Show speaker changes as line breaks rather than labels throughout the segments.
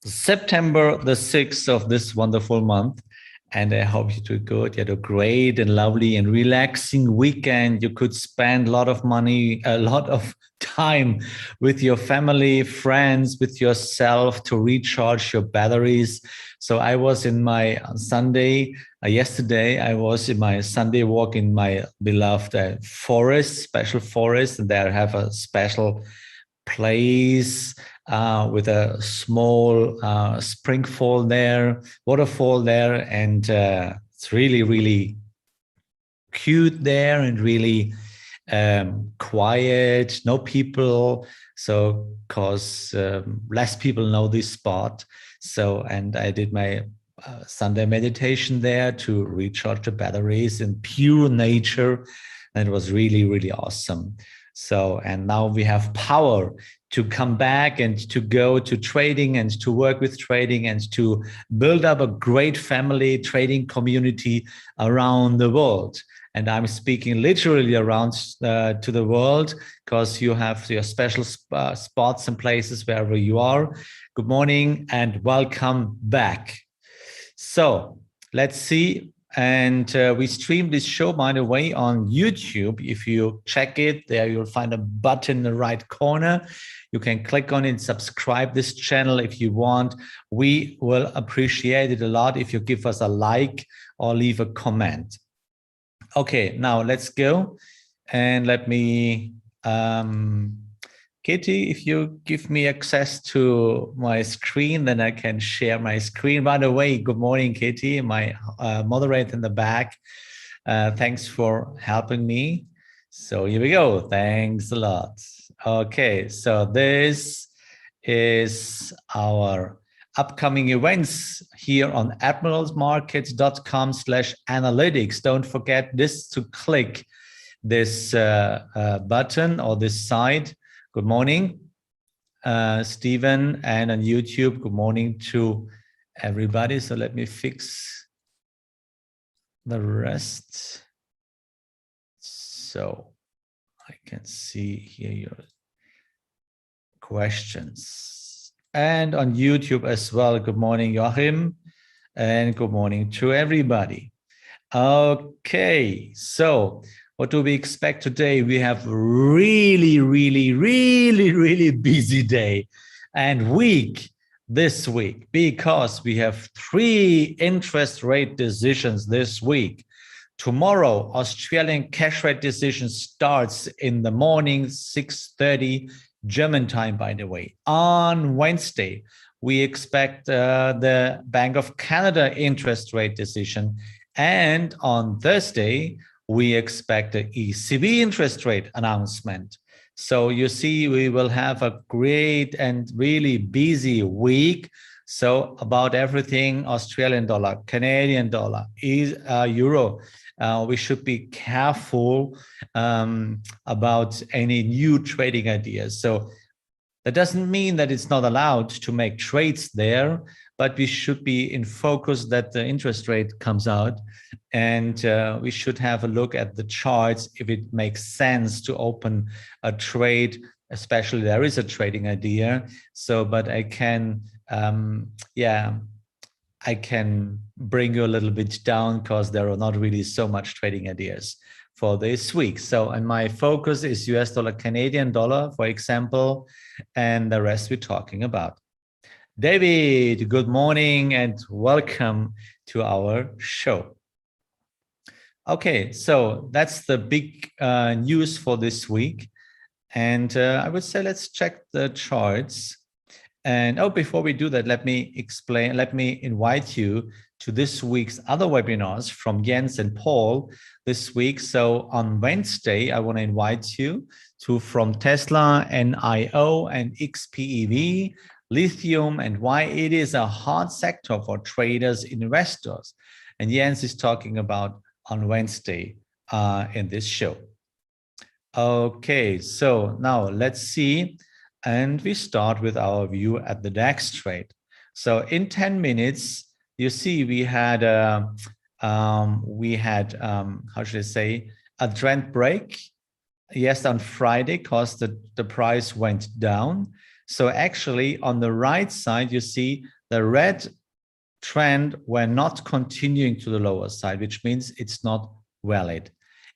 September the 6th of this wonderful month. And I hope you do good. You had a great and lovely and relaxing weekend. You could spend a lot of money, a lot of time with your family, friends, with yourself to recharge your batteries. So I was in my Sunday, yesterday, I was in my Sunday walk in my beloved forest, special forest. And there I have a special place with a small spring fall there, waterfall there, and it's really, really cute there and really quiet, no people. So, because less people know this spot. So, and I did my Sunday meditation there to recharge the batteries in pure nature. And it was really, really awesome. So, and now we have power to come back and to go to trading and to work with trading and to build up a great family trading community around the world. And I'm speaking literally around to the world because you have your special spots and places wherever you are. Good morning and welcome back. So let's see. And we stream this show, by the way, on YouTube. If you check it, there you'll find a button in the right corner. You can click on it, subscribe this channel if you want. We will appreciate it a lot if you give us a like or leave a comment. Okay, now let's go. And let me, Kitty, if you give me access to my screen, then I can share my screen. By the way, good morning, Kitty, my moderator in the back. Thanks for helping me. So here we go. Thanks a lot. Okay, so this is our upcoming events here on admiralsmarkets.com/analytics. Don't forget this to click this button or this side. Good morning, Stephen, and on YouTube, good morning to everybody. So let me fix the rest. So I can see here your questions. And on YouTube as well, good morning, Joachim, and good morning to everybody. Okay, so what do we expect today? We have really busy day and week this week because we have 3 interest rate decisions this week. Tomorrow, Australian cash rate decision starts in the morning, 6:30 German time, by the way. On Wednesday, we expect the Bank of Canada interest rate decision. And on Thursday, we expect the ECB interest rate announcement. So you see, we will have a great and really busy week. So about everything, Australian dollar, Canadian dollar, euro, we should be careful about any new trading ideas. So that doesn't mean that it's not allowed to make trades there, but we should be in focus that the interest rate comes out, and we should have a look at the charts if it makes sense to open a trade, especially there is a trading idea. So, but I can, I can bring you a little bit down because there are not really so much trading ideas for this week. So, and my focus is US dollar, Canadian dollar, for example, and the rest we're talking about. David, good morning and welcome to our show. Okay, so that's the big news for this week. And I would say let's check the charts. And before we do that, let me explain, let me invite you to this week's other webinars from Jens and Paul this week. So on Wednesday, I want to invite you to from Tesla, NIO, and XPEV, lithium, and why it is a hot sector for traders, investors. And Jens is talking about on Wednesday in this show. Okay, so now let's see. And we start with our view at the DAX trade. So in 10 minutes, you see we had how should I say, a trend break. Yes, on Friday, because the price went down. So actually on the right side, you see the red trend we're not continuing to the lower side, which means it's not valid.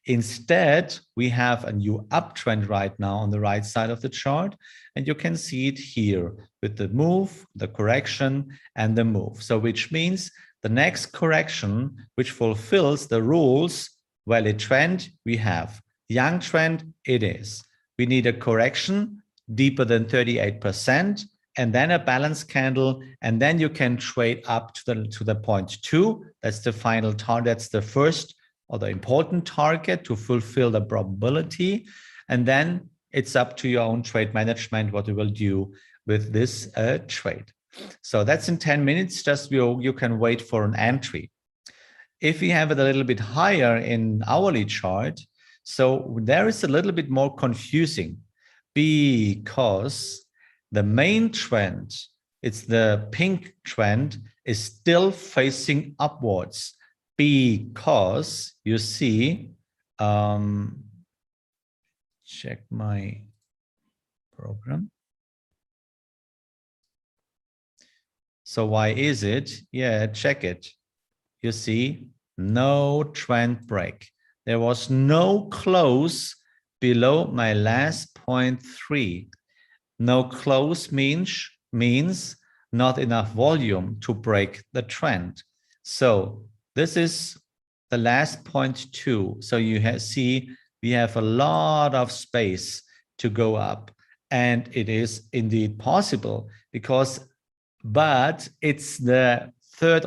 Instead, we have a new uptrend right now on the right side of the chart, and you can see it here with the move, the correction, and the move. So which means the next correction, which fulfills the rules, valid trend, we have. Young trend, it is. We need a correction deeper than 38%, and then a balance candle, and then you can trade up to the point 2. That's the final target. That's the first or the important target to fulfill the probability. And then it's up to your own trade management what you will do with this trade. So that's in 10 minutes. Just you can wait for an entry. If we have it a little bit higher in hourly chart, so there is a little bit more confusing because the main trend, it's the pink trend, is still facing upwards because you see, check my program. So why is it? Yeah, check it. You see, no trend break. There was no close below my last 0.3. No close means not enough volume to break the trend. So this is the last 0.2. So you see we have a lot of space to go up, and it is indeed possible but it's the third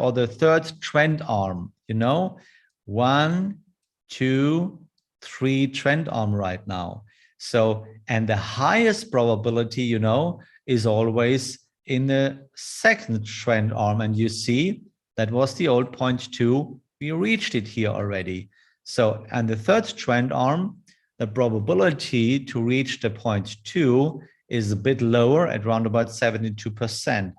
trend arm, you know, 1, 2, 3 trend arm right now. So, and the highest probability, you know, is always in the second trend arm. And you see, that was the old 0.2. We reached it here already. So, and the third trend arm, the probability to reach the 0.2 is a bit lower at around about 72%.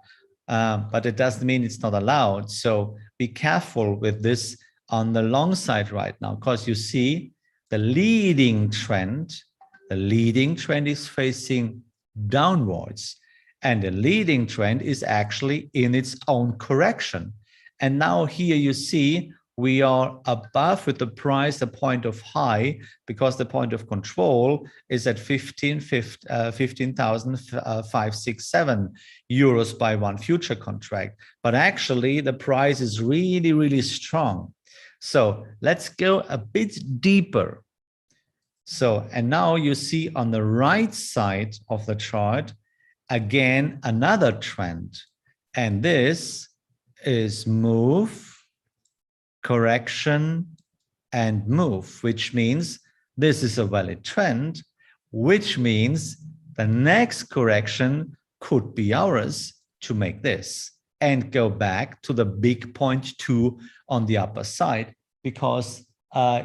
But it doesn't mean it's not allowed. So be careful with this on the long side right now, because you see the leading trend is facing downwards, and the leading trend is actually in its own correction. And now here you see we are above with the price, the point of high, because the point of control is at 15,567 euros by one future contract. But actually the price is really, really strong. So let's go a bit deeper. So, and now you see on the right side of the chart, again, another trend. And this is move, correction, and move, which means this is a valid trend, which means the next correction could be ours to make this and go back to the big 0.2 on the upper side, because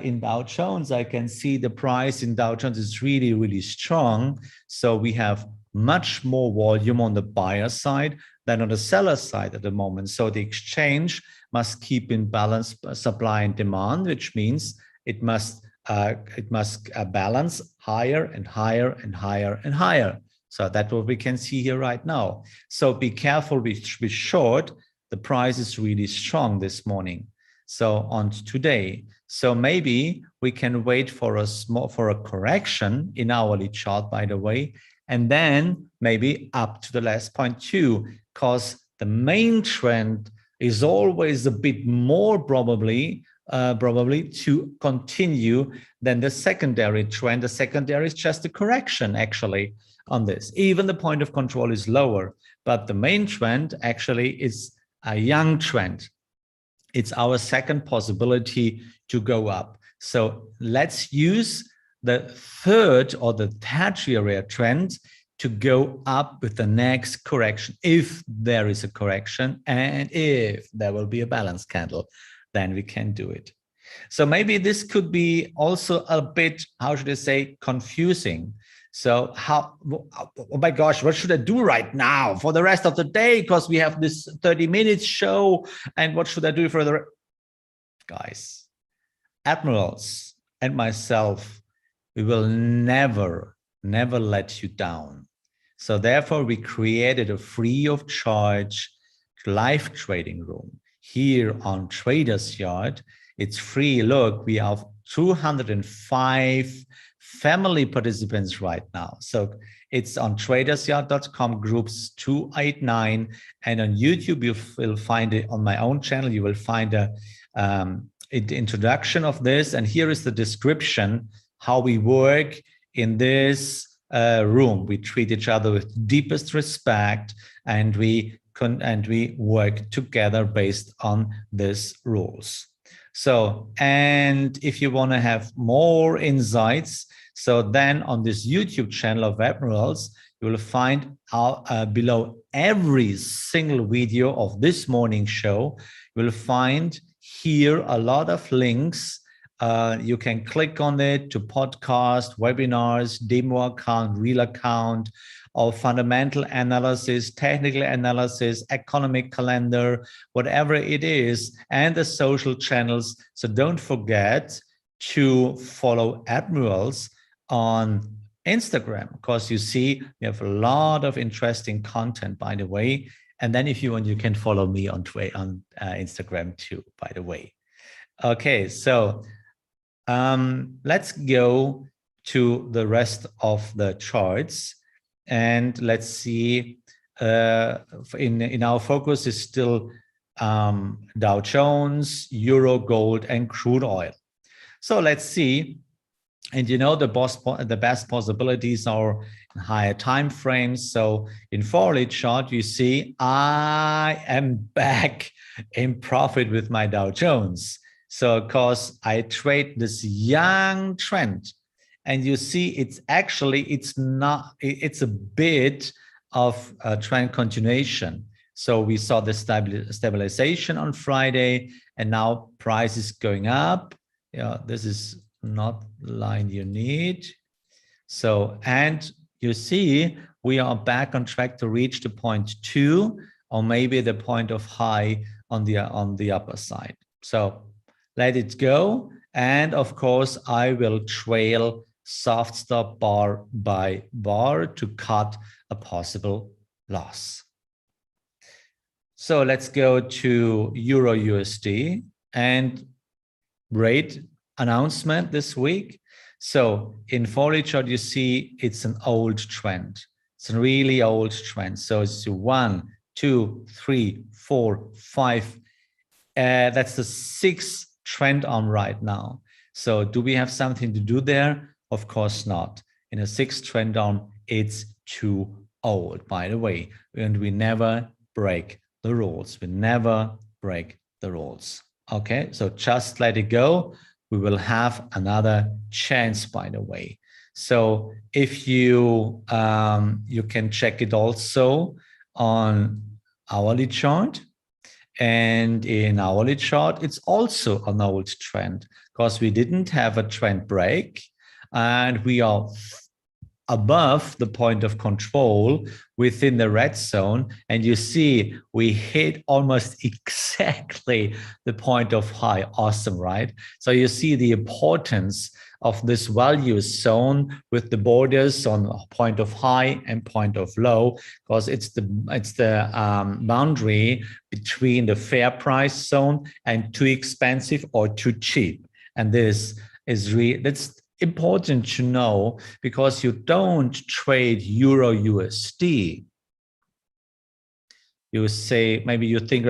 in Dow Jones, I can see the price in Dow Jones is really, really strong. So we have much more volume on the buyer side than on the seller side at the moment. So the exchange must keep in balance supply and demand, which means it must balance higher and higher and higher and higher. So that's what we can see here right now. So be careful with short. The price is really strong this morning. So on today, so maybe we can wait for a correction in hourly chart, by the way, and then maybe up to the last 0.2, because the main trend is always a bit more probably to continue than the secondary trend. The secondary is just a correction actually on this. Even the point of control is lower, but the main trend actually is a young trend. It's our second possibility to go up. So let's use the third or the tertiary trend to go up with the next correction. If there is a correction and if there will be a balance candle, then we can do it. So maybe this could be also a bit, how should I say, confusing. So oh my gosh, what should I do right now for the rest of the day? Because we have this 30 minutes show, and what should I do for the guys? Admirals and myself, we will never let you down. So therefore we created a free of charge live trading room. Here on Traders Yard, it's free. Look, we have 205 family participants right now. So it's on tradersyard.com, groups 289, and on YouTube you will find it. On my own channel you will find a introduction of this, and here is the description how we work in this room. We treat each other with deepest respect, and we work together based on these rules. So, and if you want to have more insights, so then on this YouTube channel of Admirals, you will find below every single video of this morning show, you will find here a lot of links. You can click on it to podcast, webinars, demo account, real account, or fundamental analysis, technical analysis, economic calendar, whatever it is, and the social channels. So don't forget to follow Admirals on Instagram, because you see we have a lot of interesting content, by the way. And then if you want, you can follow me on Instagram too, by the way. Okay, so let's go to the rest of the charts. And let's see, in our focus is still Dow Jones, Euro, gold, and crude oil. So let's see. And you know, the best possibilities are in higher time frames. So in Forex chart, you see I am back in profit with my Dow Jones. So because I trade this young trend, and you see it's actually, it's a bit of a trend continuation. So we saw the stabilization on Friday, and now price is going up. Yeah, this is not the line you need. So, and you see we are back on track to reach the point 2, or maybe the point of high on the upper side. So let it go. And of course, I will trail soft stop bar by bar to cut a possible loss. So let's go to Euro USD and rate announcement this week. So in Forex chart, you see it's an old trend. It's a really old trend. So it's 1, 2, 3, 4, 5. That's the 6th trend arm right now. So do we have something to do there? Of course not. In a 6th trend arm, it's too old, by the way. And we never break the rules. We never break the rules. Okay, so just let it go. We will have another chance, by the way. So if you you can check it also on hourly chart, and in hourly chart it's also an old trend, because we didn't have a trend break, and we are above the point of control within the red zone, and you see we hit almost exactly the point of high. Awesome, right? So you see the importance of this value zone with the borders on point of high and point of low, because it's the boundary between the fair price zone and too expensive or too cheap. And this is that's important to know, because you don't trade Euro USD. You say, maybe you think,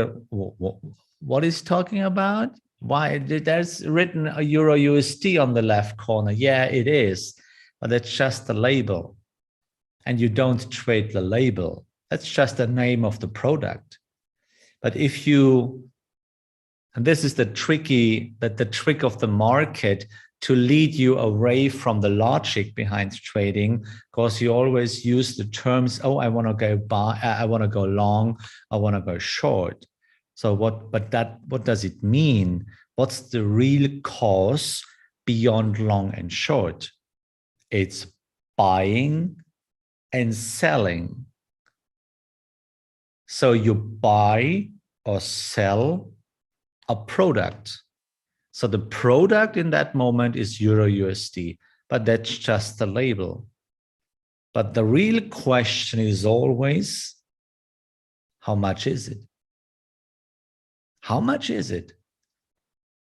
what is talking about? Why? There's written a Euro USD on the left corner. Yeah, it is, but that's just the label. And you don't trade the label. That's just the name of the product. But if you, and this is the trick of the market, to lead you away from the logic behind trading, because you always use the terms, oh, I want to go buy, I want to go long, I want to go short. So what does it mean? What's the real cause beyond long and short? It's buying and selling. So you buy or sell a product. So the product in that moment is Euro USD, but that's just the label. But the real question is always, how much is it? How much is it?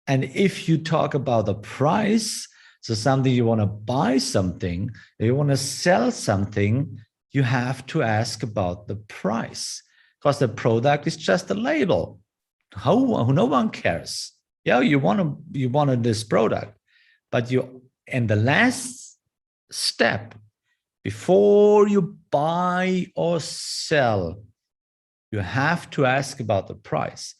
And if you talk about the price, so something you want to buy something, you want to sell something, you have to ask about the price, because the product is just a label. No one cares. Yeah, you wanted this product, but you, in the last step, before you buy or sell, you have to ask about the price.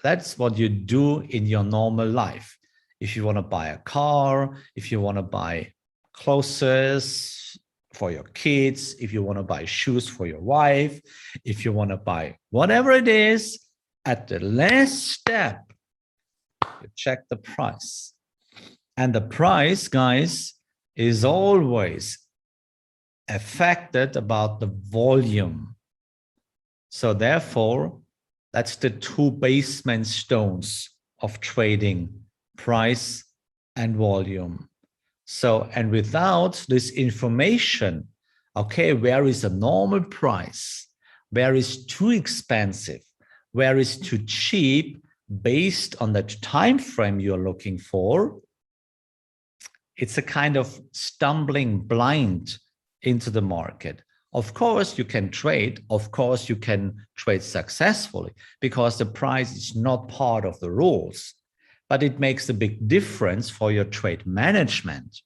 That's what you do in your normal life. If you want to buy a car, if you want to buy clothes for your kids, if you want to buy shoes for your wife, if you want to buy whatever it is, at the last step, you check the price. And the price, guys, is always affected about the volume. So therefore, that's the two basement stones of trading, price and volume. So, and without this information, okay, where is a normal price? Where is too expensive? Where is too cheap? Based on that time frame you're looking for, it's a kind of stumbling blind into the market. Of course, you can trade. Of course, you can trade successfully because the price is not part of the rules. But it makes a big difference for your trade management.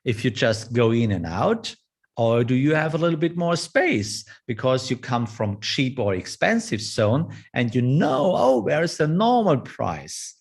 If you just go in and out, or do you have a little bit more space because you come from cheap or expensive zone and you know, oh, where is the normal price?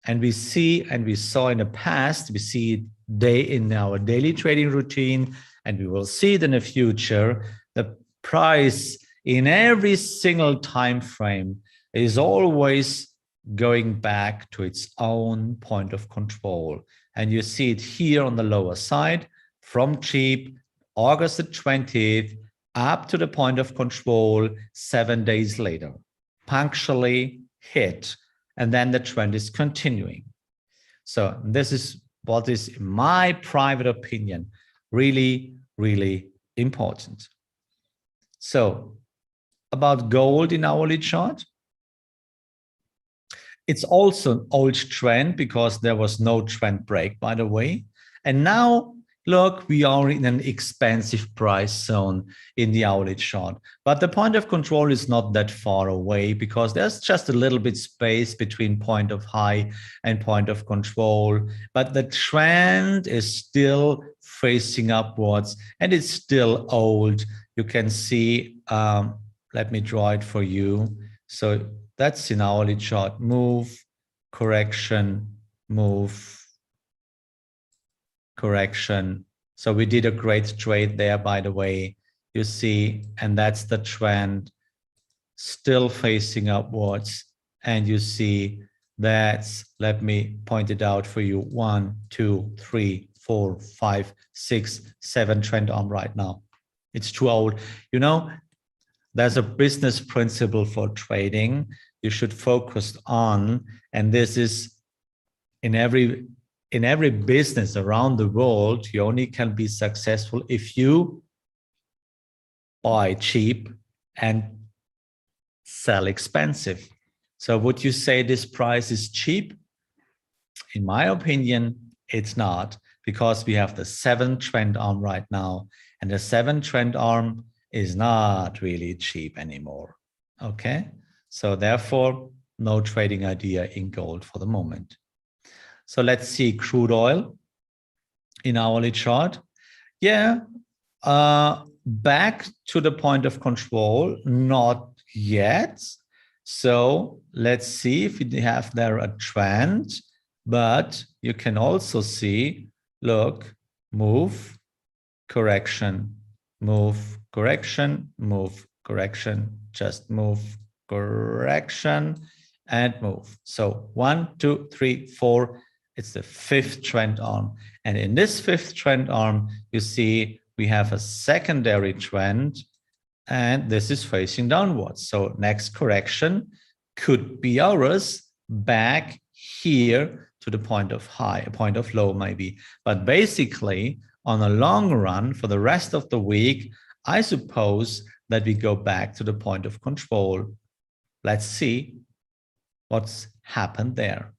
And we see, and we saw in the past, we see it in our daily trading routine, and we will see it in the future. The price in every single time frame is always going back to its own point of control. And you see it here on the lower side from cheap, August the 20th, up to the point of control 7 days later, punctually hit. And then the trend is continuing. So this is what is, in my private opinion, really, really important. So about gold in hourly chart, it's also an old trend because there was no trend break, by the way. And now, look, we are in an expensive price zone in the hourly chart. But the point of control is not that far away because there's just a little bit space between point of high and point of control. But the trend is still facing upwards and it's still old. You can see, let me draw it for you. So that's in hourly chart, move, correction, move, correction. So we did a great trade there, by the way, you see, and that's the trend still facing upwards. And you see that's, let me point it out for you, 1, 2, 3, 4, 5, 6, 7 trend arm right now. It's too old. You know, there's a business principle for trading you should focus on, and this is in every business around the world. You only can be successful if you buy cheap and sell expensive. So would you say this price is cheap? In my opinion, it's not, because we have the 7 trend arm right now, and the 7 trend arm is not really cheap anymore. Okay, so therefore, no trading idea in gold for the moment. So let's see crude oil in hourly chart. Yeah, back to the point of control, not yet. So let's see if we have there a trend, but you can also see, look, move, correction, move, correction, move, correction, just move, correction, and move. So 1, 2, 3, 4, it's the 5th trend arm. And in this 5th trend arm, you see we have a secondary trend, and this is facing downwards. So next correction could be ours back here to the point of high, a point of low maybe. But basically, on a long run, for the rest of the week, I suppose that we go back to the point of control. Let's see what's happened there.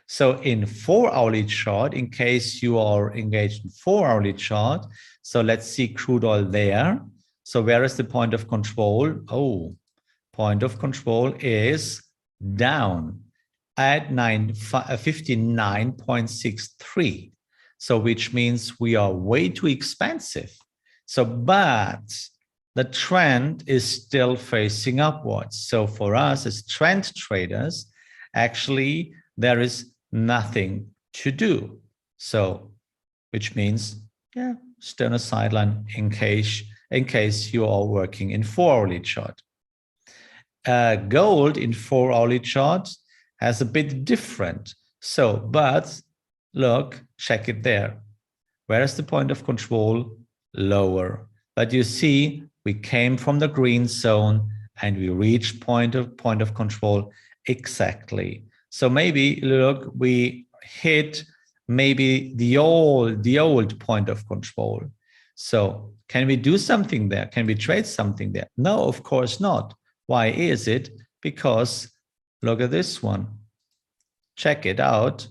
So in 4-hourly chart, in case you are engaged in 4-hourly chart, so let's see crude oil there. So where is the point of control? Oh, point of control is down at 59.63. So which means we are way too expensive. So, but the trend is still facing upwards. So for us as trend traders, actually there is nothing to do. So, which means, yeah, stay on a sideline in case you are working in 4-hourly chart. Gold in 4-hourly chart has a bit different. So, but look, check it there. Where is the point of control? Lower. But you see, we came from the green zone and we reached point of control exactly. So maybe look, we hit maybe the old point of control. So can we do something there? Can we trade something there? No, of course not. Why is it? Because look at this one. Check it out.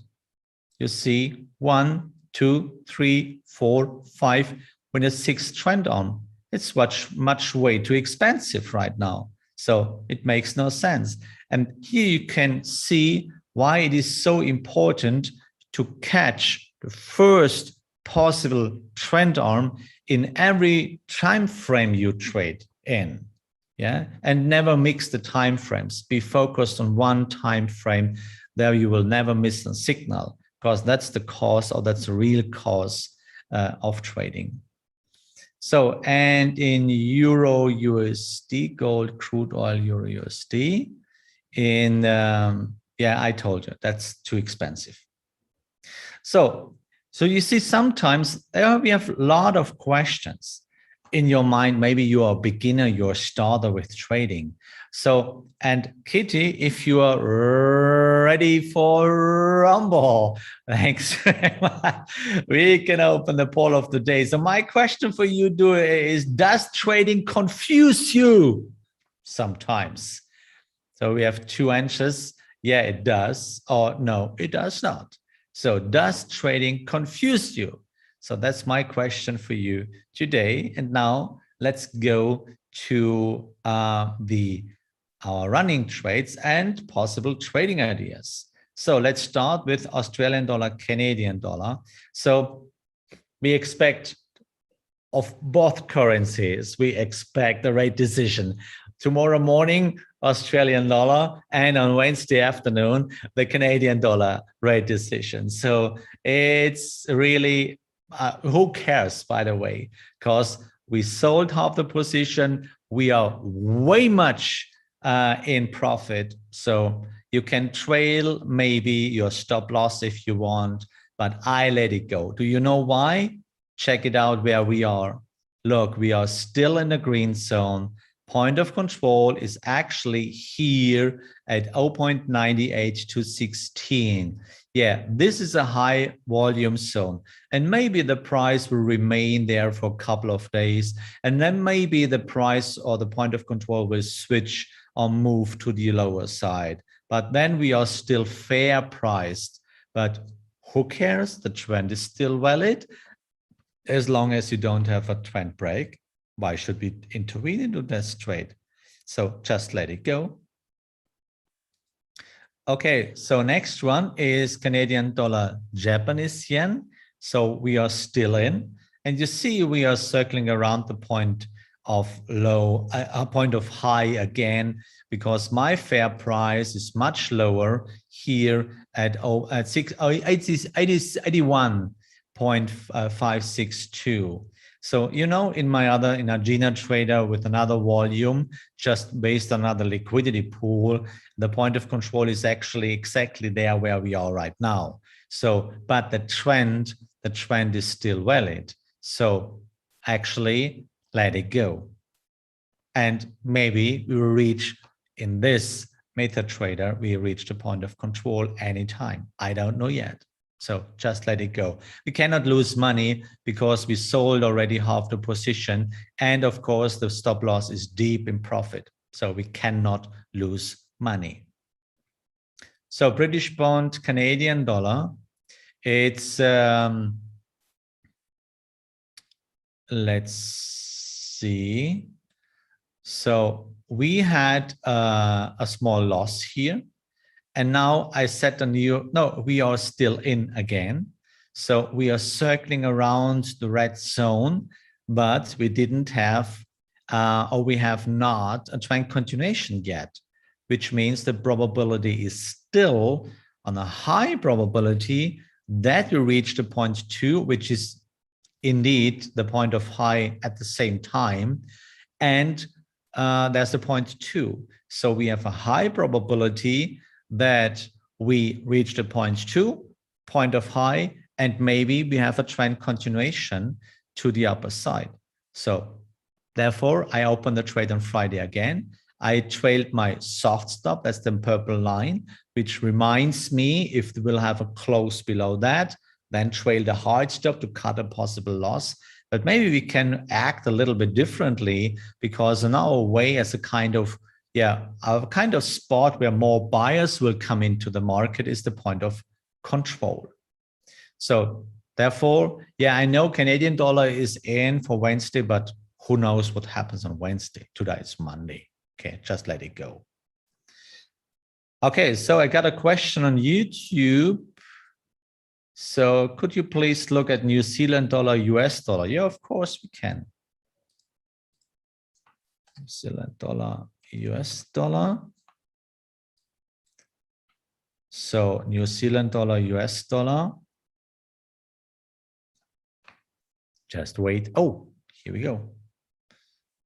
You see 1, 2, 3, 4, 5. When a 6th trend on, it's much way too expensive right now. So it makes no sense. And here you can see why it is so important to catch the first possible trend arm in every time frame you trade in. Yeah, and never mix the time frames. Be focused on one time frame. There you will never miss a signal, because that's the cause, or that's the real cause of trading. So, and in Euro USD, gold, crude oil, Euro USD, in, yeah, I told you, that's too expensive. So you see, sometimes we have a lot of questions in your mind. Maybe you are a beginner, you're a starter with trading. So, and Kitty, if you are ready for Rumble, thanks. We can open the poll of the day. So my question for you is, does trading confuse you sometimes? So we have 2 answers. Yeah, it does, or no, it does not. So does trading confuse you? So that's my question for you today. And now let's go to our running trades and possible trading ideas. So let's start with Australian dollar, Canadian dollar. So we expect of both currencies, we expect the rate decision. Tomorrow morning, Australian dollar, and on Wednesday afternoon, the Canadian dollar rate decision. So it's really, who cares, by the way, because we sold half the position. We are way much in profit. So you can trail maybe your stop loss if you want, but I let it go. Do you know why? Check it out where we are. Look, we are still in the green zone. Point of control is actually here at 0.98 to 16. Yeah, this is a high volume zone. And maybe the price will remain there for a couple of days. And then maybe the price or the point of control will switch or move to the lower side. But then we are still fair priced. But who cares? The trend is still valid. As long as you don't have a trend break, why should we intervene into this trade? So just let it go. Okay, so next one is Canadian dollar, Japanese yen. So we are still in, and you see we are circling around the point of low, a point of high again, because my fair price is much lower here at 81.562. So, you know, in a Gina trader with another volume, just based on another liquidity pool, the point of control is actually exactly there where we are right now. So, but the trend is still valid. So actually let it go. And maybe we will reach, in this MetaTrader, we reach the point of control anytime. I don't know yet. So just let it go. We cannot lose money because we sold already half the position. And of course, the stop loss is deep in profit. So we cannot lose money. So British pound, Canadian dollar, it's, let's see. So we had a small loss here. And now I set a new, no, we are still in again. So we are circling around the red zone, but we didn't have, or we have not a trend continuation yet, which means the probability is still on a high probability that we reach the point 2, which is indeed the point of high at the same time. And there's the point 2. So we have a high probability that we reach the point 2, point of high, and maybe we have a trend continuation to the upper side. So therefore, I opened the trade on Friday again. I trailed my soft stop, that's the purple line, which reminds me if we'll have a close below that, then trail the hard stop to cut a possible loss. But maybe we can act a little bit differently, because in our way as a kind of, a kind of spot where more buyers will come into the market is the point of control. So therefore, I know Canadian dollar is in for Wednesday, but who knows what happens on Wednesday? Today is Monday. Okay, just let it go. Okay, so I got a question on YouTube. So could you please look at New Zealand dollar, US dollar? Yeah, of course we can. New Zealand dollar, US dollar. So New Zealand dollar, US dollar. Just wait. Oh, here we go.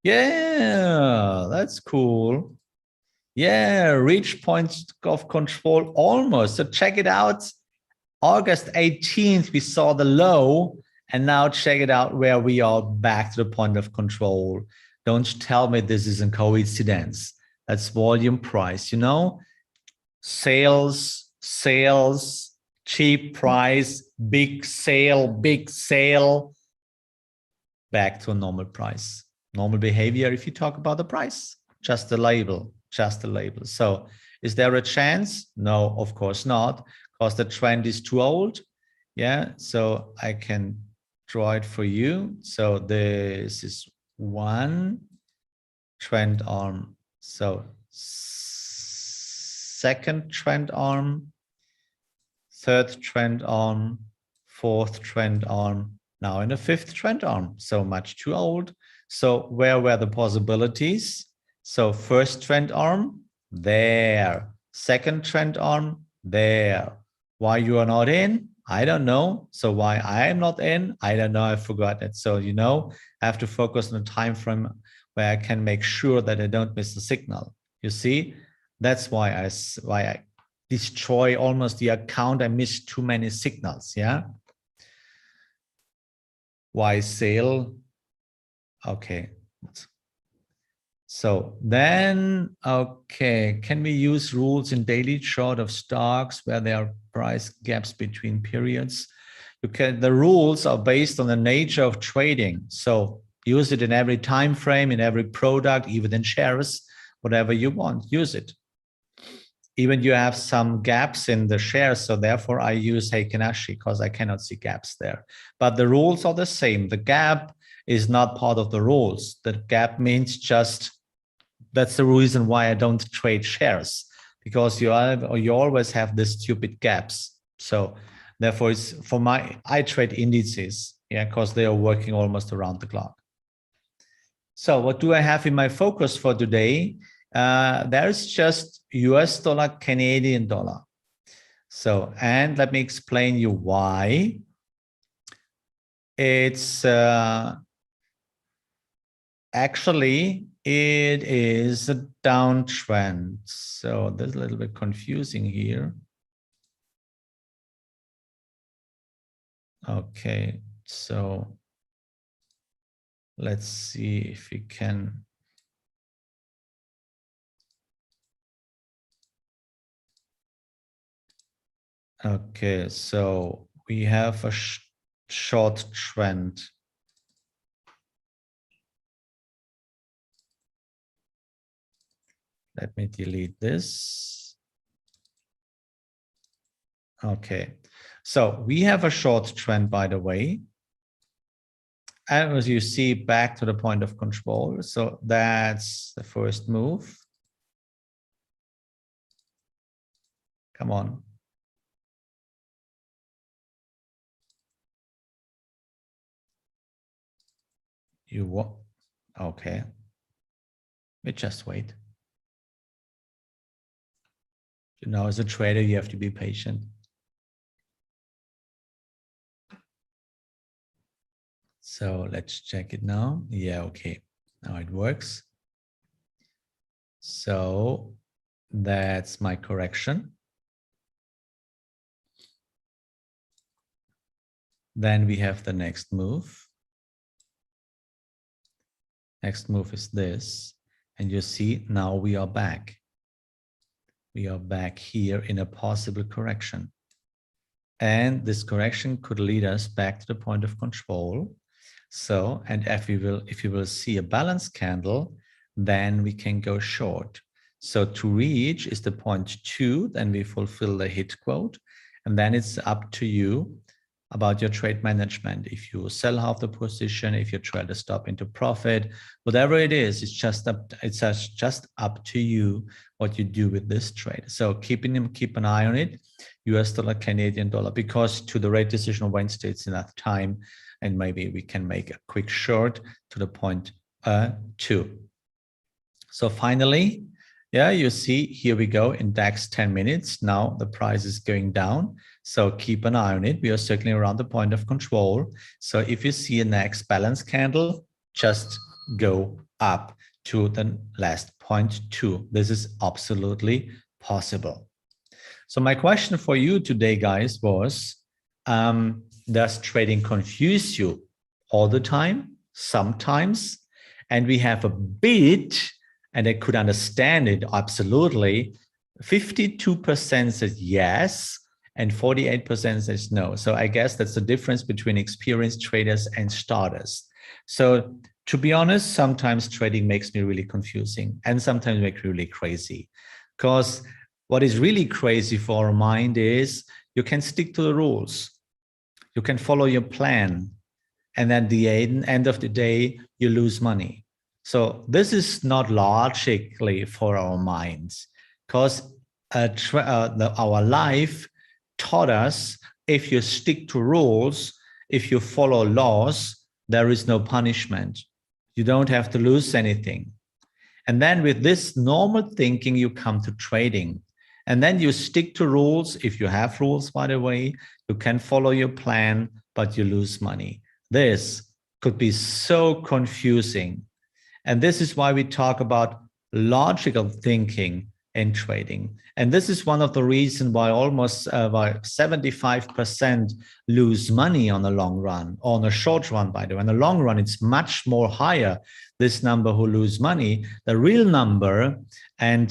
Yeah, that's cool. Yeah, reach point of control almost. So check it out. August 18th, we saw the low, and now check it out where we are back to the point of control. Don't tell me this isn't coincidence. That's volume price, you know? Sales, cheap price, big sale, back to a normal price. Normal behavior if you talk about the price, just the label, just the label. So is there a chance? No, of course not, because the trend is too old. Yeah, so I can draw it for you. So this is one trend arm. So second trend arm, third trend arm, fourth trend arm, now in the fifth trend arm. So much too old. So where were the possibilities? So first trend arm, there. Second trend arm, there. Why you are not in? I don't know. So why I am not in? I don't know. I forgot it. So, you know, I have to focus on a time frame where I can make sure that I don't miss the signal. You see, that's why I destroy almost the account. I miss too many signals. Yeah. Why sale? Okay. So then, okay, can we use rules in daily chart of stocks where there are price gaps between periods? You can. The rules are based on the nature of trading. So use it in every time frame, in every product, even in shares, whatever you want, use it. Even you have some gaps in the shares, so therefore I use Heikinashi because I cannot see gaps there. But the rules are the same. The gap is not part of the rules. The gap means just, that's the reason why I don't trade shares, because you always have these stupid gaps. So therefore it's for I trade indices, because they are working almost around the clock. So what do I have in my focus for today? There's just US dollar, Canadian dollar. So, and let me explain you why. It's actually, it is a downtrend. So that's a little bit confusing here. Okay, so let's see if we can. Okay, so we have a short trend. Let me delete this. Okay, so we have a short trend, by the way. And as you see, back to the point of control. So that's the first move. Come on. You what? Okay. We just wait. You know, as a trader, you have to be patient. So let's check it now. Yeah, okay. Now it works. So that's my correction. Then we have the next move. Next move is this. And you see, now we are back. We are back here in a possible correction. And this correction could lead us back to the point of control. So, and if you will see a balance candle, then we can go short. So to reach is the point 2, then we fulfill the hit quote. And then it's up to you about your trade management. If you sell half the position, if you try to stop into profit, whatever it is, it's just up to you what you do with this trade. So keep an eye on it, US dollar, Canadian dollar, because to the rate decision on Wednesday, it's enough time, and maybe we can make a quick short to the point 2. So finally, yeah, you see, here we go in DAX 10 minutes. Now the price is going down. So keep an eye on it. We are circling around the point of control. So if you see a next balance candle, just go up to the last point 2. This is absolutely possible. So my question for you today, guys, was, does trading confuse you all the time? Sometimes. And we have a bit, and I could understand it absolutely. 52% says yes, and 48% says no. So I guess that's the difference between experienced traders and starters. So to be honest, sometimes trading makes me really confusing, and sometimes makes me really crazy. Because what is really crazy for our mind is you can stick to the rules. You can follow your plan. And at the end of the day, you lose money. So this is not logically for our minds, because our life taught us if you stick to rules, if you follow laws, there is no punishment. You don't have to lose anything. And then with this normal thinking, you come to trading. And then you stick to rules. If you have rules, by the way, you can follow your plan, but you lose money. This could be so confusing. And this is why we talk about logical thinking in trading. And this is one of the reasons why almost 75% lose money on the long run, or on a short run, by the way. In the long run, it's much more higher, this number who lose money. The real number, and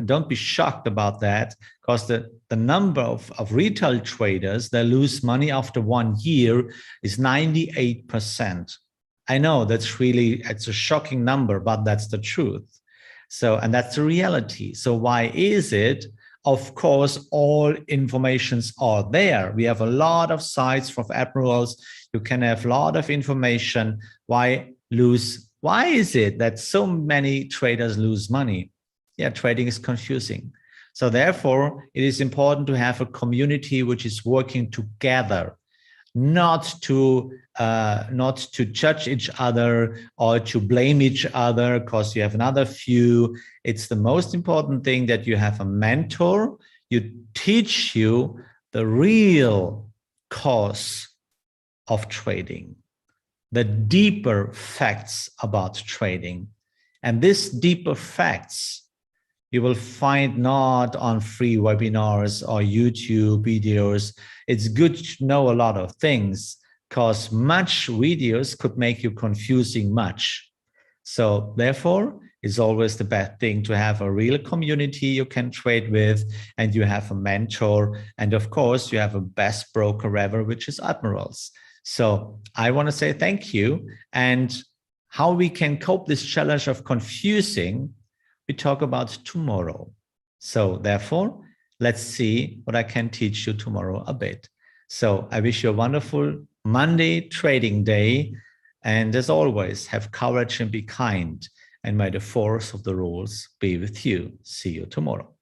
don't be shocked about that, because the number of retail traders that lose money after 1 year is 98%. I know it's a shocking number, but that's the truth. So, and that's the reality. So why is it? Of course, all informations are there. We have a lot of sites from Admirals. You can have a lot of information. Why is it that so many traders lose money? Yeah, trading is confusing. So therefore, it is important to have a community which is working together, not to judge each other or to blame each other because you have another view. It's the most important thing that you have a mentor. You teach you the real cause of trading, the deeper facts about trading. And these deeper facts you will find not on free webinars or YouTube videos. It's good to know a lot of things, because much videos could make you confusing much. So therefore, it's always the best thing to have a real community you can trade with, and you have a mentor. And of course, you have a best broker ever, which is Admirals. So I want to say thank you. And how we can cope this challenge of confusing, we talk about tomorrow. So therefore, Let's see what I can teach you tomorrow a bit. So I wish you a wonderful Monday trading day. And as always, have courage and be kind. And may the force of the rules be with you. See you tomorrow.